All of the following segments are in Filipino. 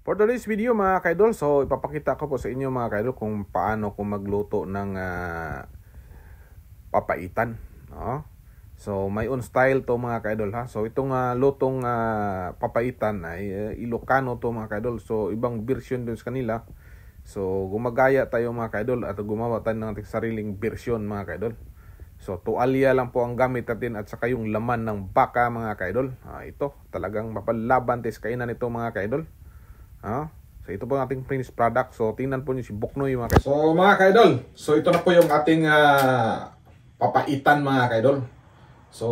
For today's video mga kaidol, so ipapakita ko po sa inyo mga kaidol kung paano ko magluto ng papaitan. No? So may own style to mga kaidol ha. So itong lutong papaitan ay Ilocano to mga kaidol. So ibang version dun sa kanila. So gumagaya tayo mga kaidol at gumawa tayo ng ating sariling version mga kaidol. So tuwalya lang po ang gamit natin at saka yung laman ng baka mga kaidol. Ito talagang mapalaban sa kainan nito mga kaidol. So ito po ang ating finished product. So tingnan po niyo si Buknoy mga kaidol. So mga kaidol, so ito na po yung ating papaitan mga kaidol. So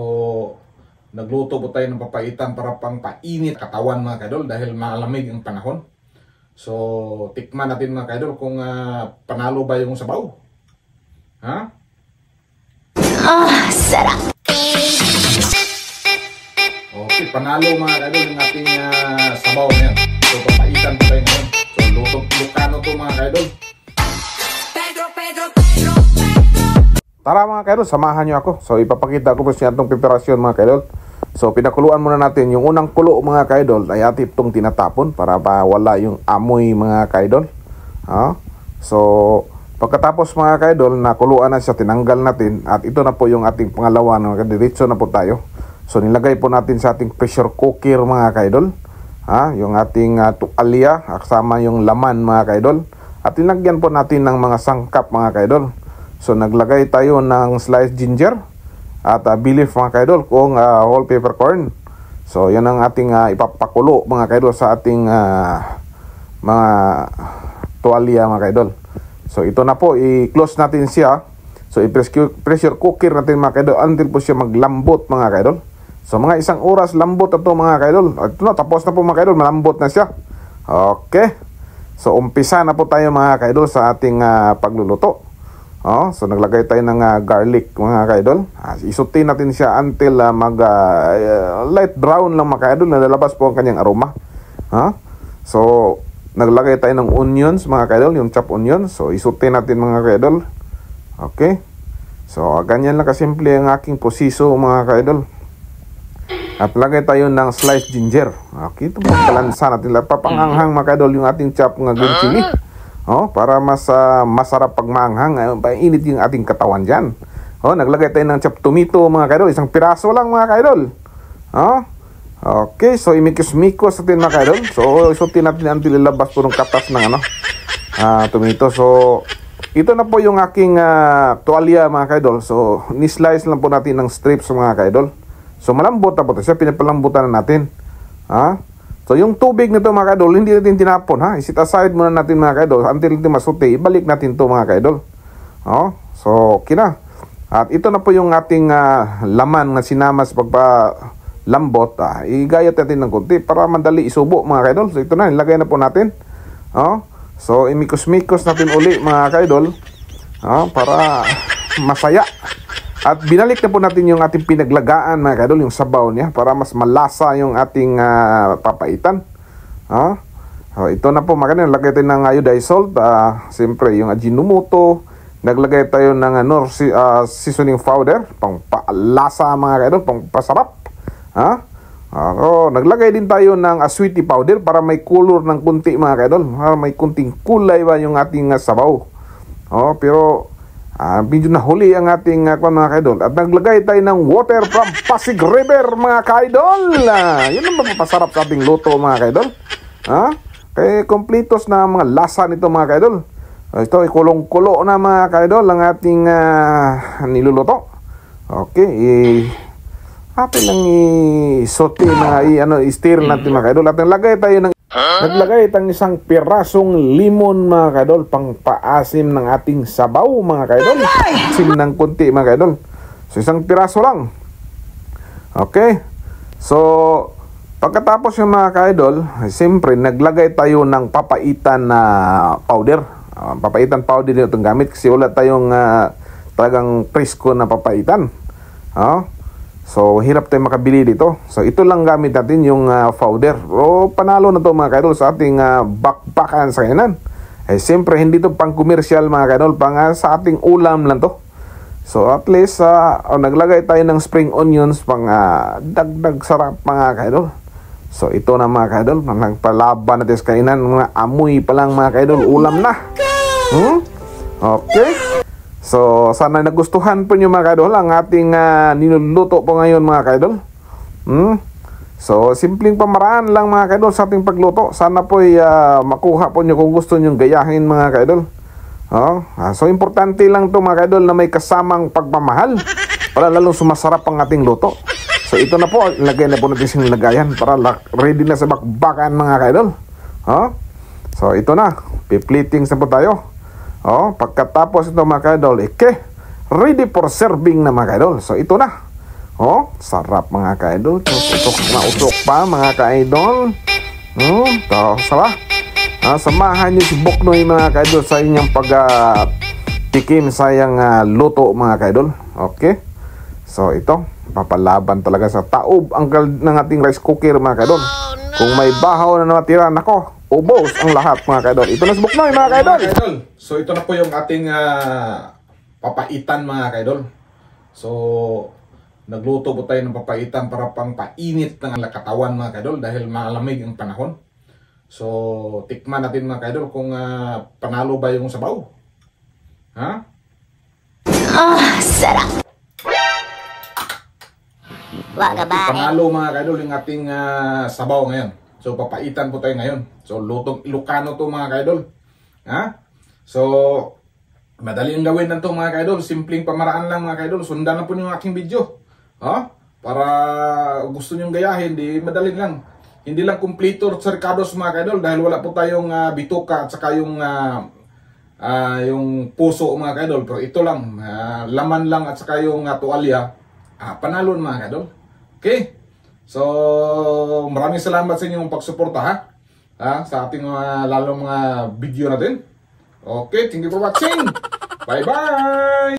nagluto po tayo ng papaitan para pampainit katawan mga kaidol dahil malamig ang panahon. So tikman natin mga kaidol kung panalo ba yung sabaw. Sarap. Okay, panalo mga kaidol yung ating sabaw na yan. So papaitan po tayo ngayon. So lutong Ilocano to mga kaidol. Tara mga kaidol, samahan nyo ako. So ipapakita ko po siya itong preparasyon mga kaidol. So pinakuluan muna natin. Yung unang kulo mga kaidol ay atin itong tinatapon para wala yung amoy mga kaidol. So pagkatapos mga kaidol, nakuluan na siya, tinanggal natin. At ito na po yung ating pangalawa. Diretso na po tayo. So nilagay po natin sa ating pressure cooker mga kaidol. Yung ating tuwalya, kasama yung laman mga kaidol. At linagyan po natin ng mga sangkap mga kaidol. So naglagay tayo ng sliced ginger at bay leaf mga kaidol kung whole peppercorn. So yan ang ating ipapakulo mga kaidol sa ating mga tuwalya mga kaidol. So ito na po, i-close natin siya. So i-pressure cooker natin mga kaidol until po siya maglambot mga kaidol. So mga isang oras lambot na to mga kaidol. Ito na, tapos na po mga kaidol, malambot na siya. Okay. So umpisa na po tayo mga kaidol sa ating pagluluto. So naglagay tayo ng garlic mga kaidol. Isutin natin siya until light brown lang mga kaidol, nalalabas po ang kanyang aroma. So naglagay tayo ng onions mga kaidol, yung chopped onions. So isutin natin mga kaidol. Okay. So ganyan lang kasimple ang aking posiso mga kaidol. At lagay tayo ng sliced ginger. Okay, ito po balansa natin. Papanganghang mga kaidol yung ating chop ng green chili. Para mas masarap pag maanghang. Painit yung ating katawan dyan. Naglagay tayo ng chopped tomato mga kaidol. Isang piraso lang mga kaidol. Okay, so imikos-mikos natin mga kaidol. So isutin natin until ilabas po ng katas ng tomato. So ito na po yung aking tuwalya mga kaidol. So ni-slice lang po natin ng strips mga kaidol. So malambot na po ito siya, pinapalambutan na natin. So yung tubig nito mga kaidol, hindi natin tinapon Isit aside muna natin mga kaidol until natin masuti, ibalik natin to mga kaidol. So okay na. At ito na po yung ating laman na sinama sa pagpalambot. Igayat natin ng konti para madali isubo mga kaidol. So ito na, ilagay na po natin. So imikos-mikos natin uli mga kaidol. Para masaya. At binalik na po natin yung ating pinaglagaan mga kaidol, yung sabaw niya, para mas malasa yung ating papaitan. So ito na po mga kaidol, naglagay tayo ng iodized salt, siyempre yung Ajinomoto, naglagay tayo ng seasoning powder, pang palasa mga kaidol, pang pasarap. Naglagay din tayo ng sweetie powder para may color ng kunti mga kaidol, may kunting kulay ba yung ating sabaw. Pero medyo nahuli ang ating mga kaidol. At naglagay tayo ng water from Pasig River mga kaidol. Yun ang mapapasarap sa ating luto mga kaidol. Kaya kompletos na mga lasa nito mga kaidol. Ito ikulong-kulo na mga kaidol ang ating niluluto. Okay, atin lang i-saute na i-stir natin mga kaidol. At naglagay tayong isang pirasong limon mga kaidol, pang paasim ng ating sabaw mga kaidol. Asim ng kunti mga kaidol. So isang piraso lang. Okay. So pagkatapos yung mga kaidol, siyempre naglagay tayo ng papaitan na powder. Papaitan powder din itong gamit kasi wala tayong talagang presko na papaitan. So hirap tayo makabili dito. So ito lang gamit natin yung powder. Panalo na to mga kaidol sa ating bakbakan sa kainan. Siyempre hindi to pang commercial mga kaidol, pang sa ating ulam lang to. So at least naglagay tayo ng spring onions pang dagdag sarap mga kaidol. So ito na mga ka-idol, nagpalaban natin sa kainan, mga amoy pa lang mga ka-idol, ulam na. Okay. So sana nagustuhan po nyo mga ka-idol ang ating niluluto po ngayon mga ka-idol. So simpleng pamaraan lang mga ka-idol sa ating pagluto. Sana po makuha po nyo kung gusto nyo gayahin mga ka-idol. So importante lang to mga ka-idol na may kasamang pagmamahal para lalong sumasarap ang ating luto. So ito na po, lagay na po natin siyang lagayan para ready na sa bakbakan mga ka-idol. So ito na, piplitings na po tayo. Pagkatapos ito mga ka-idol, ready for serving na mga ka-idol. So ito na. Sarap mga ka-idol. Usok na usok pa mga ka-idol. Sarap. Samahan niyo si Boknoy mga ka-idol sa inyong pag-tikim sa iyang luto mga ka-idol. Okay. So ito, papalaban talaga sa taob ang ng ating rice cooker mga ka-idol. Kung may bahaw na natira, nako, ubos ang lahat mga ka-idol. Ito na si Boknoy mga ka-idol. So ito na po yung ating papaitan mga ka-idol. So nagluto po tayo ng papaitan para pang painit ng katawan mga ka-idol dahil malamig ang panahon. So tikman natin mga ka-idol kung panalo ba yung sabaw. Sarap. Panalo mga ka-idol yung ating sabaw ngayon. So papaitan po tayo ngayon. So lutong Ilocano to mga ka-idol. So madali ang gawin na to mga ka-idol. Simpleng pamaraan lang mga ka-idol. Sundan na po yung aking video. Para gusto nyong gayahin, di madali lang. Hindi lang kompleto sarkados mga ka-idol dahil wala po tayong bituka at saka yung puso mga ka-idol. Pero ito lang, laman lang at saka yung tuwalya. Panalon mga ka-idol. Okay? So, maraming salamat sa inyong pagsuporta sa ating lalong mga video natin. Okay, thank you for watching. Bye-bye!